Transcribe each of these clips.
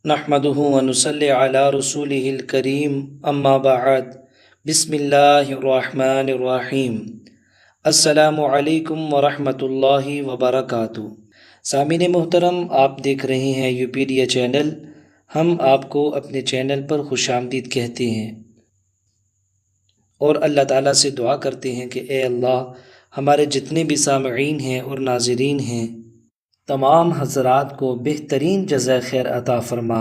نحمده ونصلي على رسوله الكريم اما بعد بسم اللہ الرحمن الرحیم السلام علیکم ورحمۃ اللہ وبرکاتہ۔ سامعین محترم، آپ دیکھ رہے ہیں یوپیڈیا چینل۔ ہم آپ کو اپنے چینل پر خوش آمدید کہتے ہیں اور اللہ تعالیٰ سے دعا کرتے ہیں کہ اے اللہ، ہمارے جتنے بھی سامعین ہیں اور ناظرین ہیں، تمام حضرات کو بہترین جزائے خیر عطا فرما۔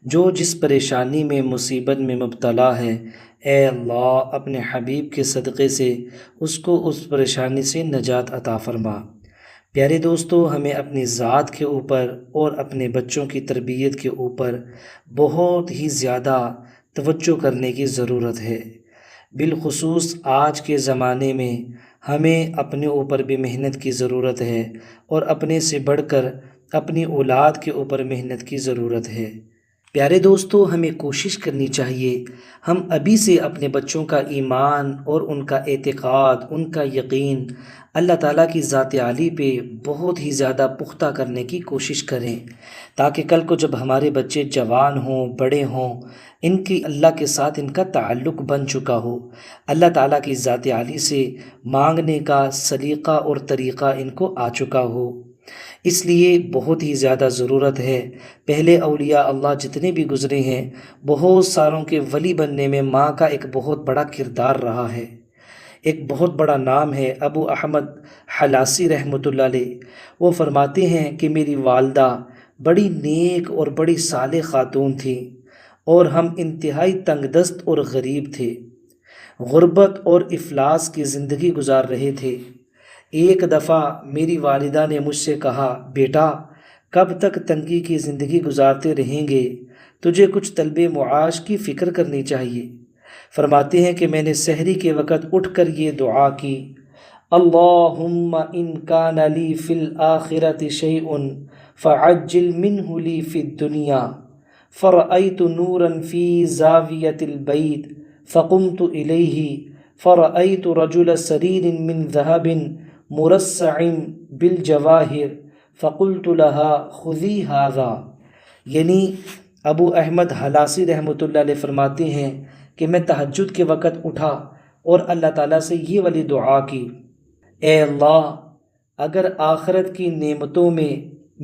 جو جس پریشانی میں، مصیبت میں مبتلا ہے، اے اللہ اپنے حبیب کے صدقے سے اس کو اس پریشانی سے نجات عطا فرما۔ پیارے دوستو، ہمیں اپنی ذات کے اوپر اور اپنے بچوں کی تربیت کے اوپر بہت ہی زیادہ توجہ کرنے کی ضرورت ہے۔ بالخصوص آج کے زمانے میں ہمیں اپنے اوپر بھی محنت کی ضرورت ہے اور اپنے سے بڑھ کر اپنی اولاد کے اوپر محنت کی ضرورت ہے۔ پیارے دوستو، ہمیں کوشش کرنی چاہیے ہم ابھی سے اپنے بچوں کا ایمان اور ان کا اعتقاد، ان کا یقین اللہ تعالیٰ کی ذات عالی پہ بہت ہی زیادہ پختہ کرنے کی کوشش کریں، تاکہ کل کو جب ہمارے بچے جوان ہوں، بڑے ہوں، ان کی اللہ کے ساتھ ان کا تعلق بن چکا ہو، اللہ تعالیٰ کی ذات عالی سے مانگنے کا سلیقہ اور طریقہ ان کو آ چکا ہو۔ اس لیے بہت ہی زیادہ ضرورت ہے، پہلے اولیاء اللہ جتنے بھی گزرے ہیں، بہت ساروں کے ولی بننے میں ماں کا ایک بہت بڑا کردار رہا ہے۔ ایک بہت بڑا نام ہے ابو احمد حلاسی رحمۃ اللہ علیہ۔ وہ فرماتے ہیں کہ میری والدہ بڑی نیک اور بڑی صالح خاتون تھی اور ہم انتہائی تنگ دست اور غریب تھے، غربت اور افلاس کی زندگی گزار رہے تھے۔ ایک دفعہ میری والدہ نے مجھ سے کہا، بیٹا کب تک تنگی کی زندگی گزارتے رہیں گے؟ تجھے کچھ طلب معاش کی فکر کرنی چاہیے۔ فرماتے ہیں کہ میں نے سحری کے وقت اٹھ کر یہ دعا کی، اللہم ان کان لی فی الآخرۃ شیء فعجل منہ لی فی الدنیا، فرأیت نورا فی زاویۃ البیت فقمت الیہ فرأیت رجل سریر من ذہب مرصع بالجواہر فقلت لها خذی ھذا۔ یعنی ابو احمد حلاسی رحمۃ اللہ علیہ فرماتے ہیں کہ میں تہجد کے وقت اٹھا اور اللہ تعالیٰ سے یہ والی دعا کی، اے اللہ اگر آخرت کی نعمتوں میں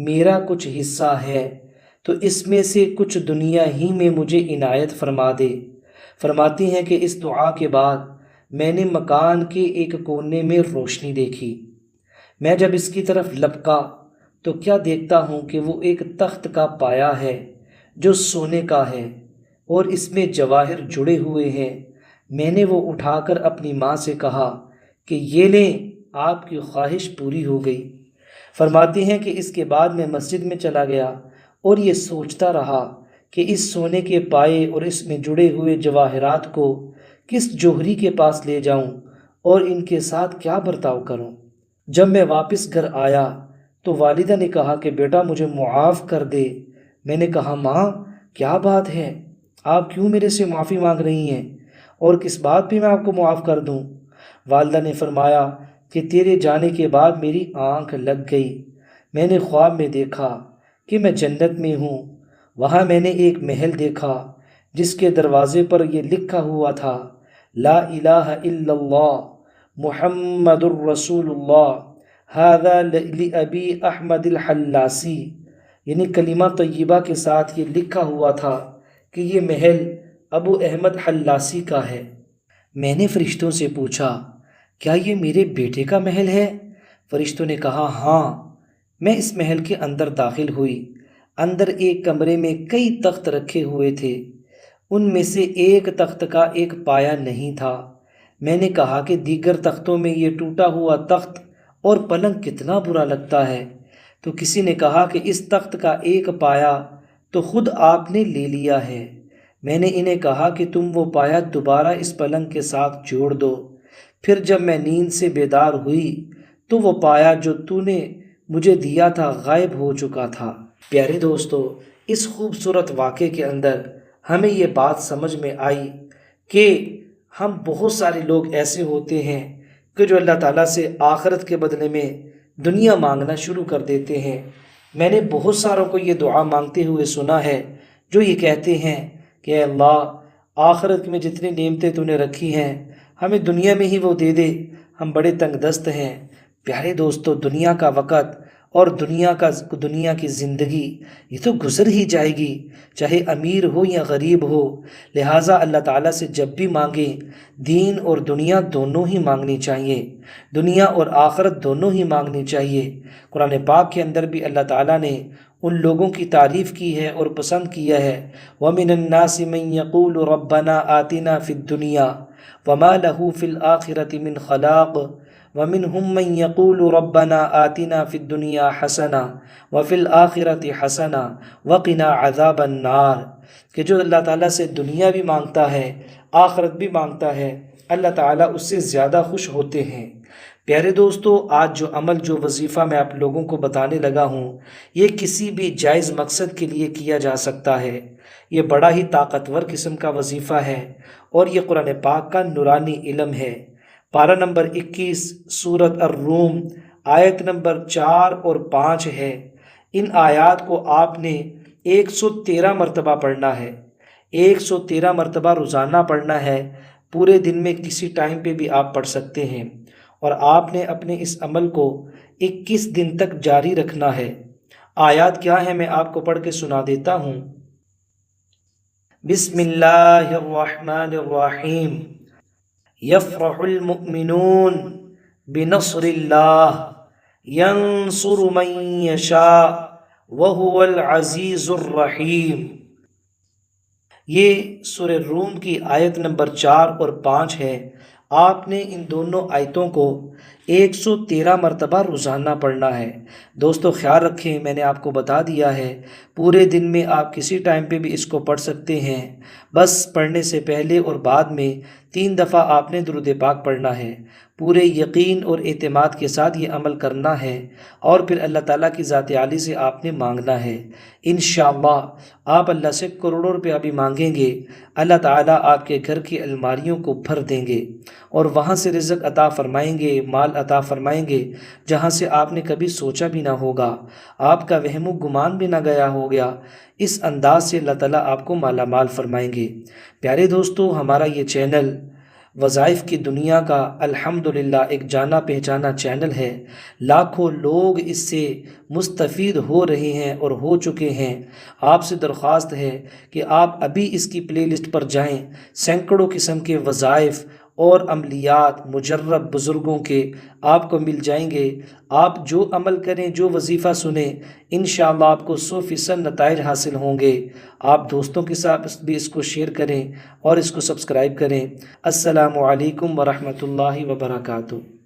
میرا کچھ حصہ ہے تو اس میں سے کچھ دنیا ہی میں مجھے عنایت فرما دے۔ فرماتی ہیں کہ اس دعا کے بعد میں نے مکان کے ایک کونے میں روشنی دیکھی۔ میں جب اس کی طرف لپکا تو کیا دیکھتا ہوں کہ وہ ایک تخت کا پایا ہے جو سونے کا ہے اور اس میں جواہر جڑے ہوئے ہیں۔ میں نے وہ اٹھا کر اپنی ماں سے کہا کہ یہ لیں، آپ کی خواہش پوری ہو گئی۔ فرماتی ہیں کہ اس کے بعد میں مسجد میں چلا گیا اور یہ سوچتا رہا کہ اس سونے کے پائے اور اس میں جڑے ہوئے جواہرات کو کس جوہری کے پاس لے جاؤں اور ان کے ساتھ کیا برتاؤ کروں۔ جب میں واپس گھر آیا تو والدہ نے کہا کہ بیٹا مجھے معاف کر دے۔ میں نے کہا ماں کیا بات ہے، آپ کیوں میرے سے معافی مانگ رہی ہیں اور کس بات پہ میں آپ کو معاف کر دوں؟ والدہ نے فرمایا کہ تیرے جانے کے بعد میری آنکھ لگ گئی، میں نے خواب میں دیکھا کہ میں جنت میں ہوں۔ وہاں میں نے ایک محل دیکھا جس کے دروازے پر یہ لکھا ہوا تھا، لا الہ الا اللہ محمد الرسول اللہ ھذا لأبی احمد الحلاسی۔ یعنی کلمہ طیبہ کے ساتھ یہ لکھا ہوا تھا کہ یہ محل ابو احمد حلاسی کا ہے۔ میں نے فرشتوں سے پوچھا، کیا یہ میرے بیٹے کا محل ہے؟ فرشتوں نے کہا ہاں۔ میں اس محل کے اندر داخل ہوئی۔ اندر ایک کمرے میں کئی تخت رکھے ہوئے تھے، ان میں سے ایک تخت کا ایک پایا نہیں تھا۔ میں نے کہا کہ دیگر تختوں میں یہ ٹوٹا ہوا تخت اور پلنگ کتنا برا لگتا ہے۔ تو کسی نے کہا کہ اس تخت کا ایک پایا تو خود آپ نے لے لیا ہے۔ میں نے انہیں کہا کہ تم وہ پایا دوبارہ اس پلنگ کے ساتھ جوڑ دو۔ پھر جب میں نیند سے بیدار ہوئی تو وہ پایا جو تو نے مجھے دیا تھا غائب ہو چکا تھا۔ پیارے دوستو، اس خوبصورت واقعے کے اندر ہمیں یہ بات سمجھ میں آئی کہ ہم بہت سارے لوگ ایسے ہوتے ہیں کہ جو اللہ تعالیٰ سے آخرت کے بدلے میں دنیا مانگنا شروع کر دیتے ہیں۔ میں نے بہت ساروں کو یہ دعا مانگتے ہوئے سنا ہے جو یہ کہتے ہیں کہ اے اللہ آخرت میں جتنی نعمتیں تو نے رکھی ہیں ہمیں دنیا میں ہی وہ دے دے، ہم بڑے تنگ دست ہیں۔ پیارے دوستو، دنیا کا وقت اور دنیا کی زندگی یہ تو گزر ہی جائے گی، چاہے امیر ہو یا غریب ہو۔ لہٰذا اللہ تعالیٰ سے جب بھی مانگیں، دین اور دنیا دونوں ہی مانگنی چاہیے، دنیا اور آخرت دونوں ہی مانگنی چاہیے۔ قرآن پاک کے اندر بھی اللہ تعالیٰ نے ان لوگوں کی تعریف کی ہے اور پسند کیا ہے، وَمِنَ النَّاسِ مَن يَقُولُ رَبَّنَا آتِنَا فِي الدُّنْيَا وَمَا لَهُ فِي الْآخِرَةِ مِنْ خَلَاقٍ وَمِنْهُمْ مَن يَقُولُ رَبَّنَا آتِنَا فِي الدُّنْيَا حَسَنَةً وَفِي الْآخِرَةِ حَسَنَةً وَقِنَا عَذَابَ النَّارِ، کہ جو اللہ تعالیٰ سے دنیا بھی مانگتا ہے، آخرت بھی مانگتا ہے، اللہ تعالیٰ اس سے زیادہ خوش ہوتے ہیں۔ پیارے دوستو، آج جو وظیفہ میں آپ لوگوں کو بتانے لگا ہوں، یہ کسی بھی جائز مقصد کے لیے کیا جا سکتا ہے۔ یہ بڑا ہی طاقتور قسم کا وظیفہ ہے اور یہ قرآن پاک کا نورانی علم ہے۔ پارہ نمبر 21 سورۃ الروم آیت نمبر 4 اور 5 ہے۔ ان آیات کو آپ نے 113 مرتبہ پڑھنا ہے، 113 مرتبہ روزانہ پڑھنا ہے، پورے دن میں کسی ٹائم پہ بھی آپ پڑھ سکتے ہیں، اور آپ نے اپنے اس عمل کو 21 دن تک جاری رکھنا ہے۔ آیات کیا ہے میں آپ کو پڑھ کے سنا دیتا ہوں۔ بسم اللہ الرحمن الرحیم، یفرح المؤمنون بنصر اللہ ینصر من یشاء وہو العزیز الرحیم۔ یہ سورہ روم کی آیت نمبر 4 اور 5 ہے۔ آپ نے ان دونوں آیتوں کو 113 مرتبہ روزانہ پڑھنا ہے۔ دوستو خیال رکھیں، میں نے آپ کو بتا دیا ہے، پورے دن میں آپ کسی ٹائم پہ بھی اس کو پڑھ سکتے ہیں۔ بس پڑھنے سے پہلے اور بعد میں 3 دفعہ آپ نے درود پاک پڑھنا ہے۔ پورے یقین اور اعتماد کے ساتھ یہ عمل کرنا ہے، اور پھر اللہ تعالیٰ کی ذات عالی سے آپ نے مانگنا ہے۔ انشاءاللہ آپ اللہ سے کروڑوں روپیہ بھی مانگیں گے، اللہ تعالیٰ آپ کے گھر کی الماریوں کو بھر دیں گے، اور وہاں سے رزق عطا فرمائیں گے، مال عطا فرمائیں گے، جہاں سے آپ نے کبھی سوچا بھی نہ ہوگا، آپ کا وہم و گمان بھی نہ گیا ہوگا۔ اس انداز سے اللہ تعالیٰ آپ کو مالا مال فرمائیں گے۔ پیارے دوستو، ہمارا یہ چینل وظائف کی دنیا کا الحمدللہ ایک جانا پہچانا چینل ہے۔ لاکھوں لوگ اس سے مستفید ہو رہے ہیں اور ہو چکے ہیں۔ آپ سے درخواست ہے کہ آپ ابھی اس کی پلے لسٹ پر جائیں، سینکڑوں قسم کے وظائف اور عملیات مجرب بزرگوں کے آپ کو مل جائیں گے۔ آپ جو عمل کریں، جو وظیفہ سنیں، انشاءاللہ آپ کو 100% نتائج حاصل ہوں گے۔ آپ دوستوں کے ساتھ بھی اس کو شیئر کریں اور اس کو سبسکرائب کریں۔ السلام علیکم ورحمۃ اللہ وبرکاتہ۔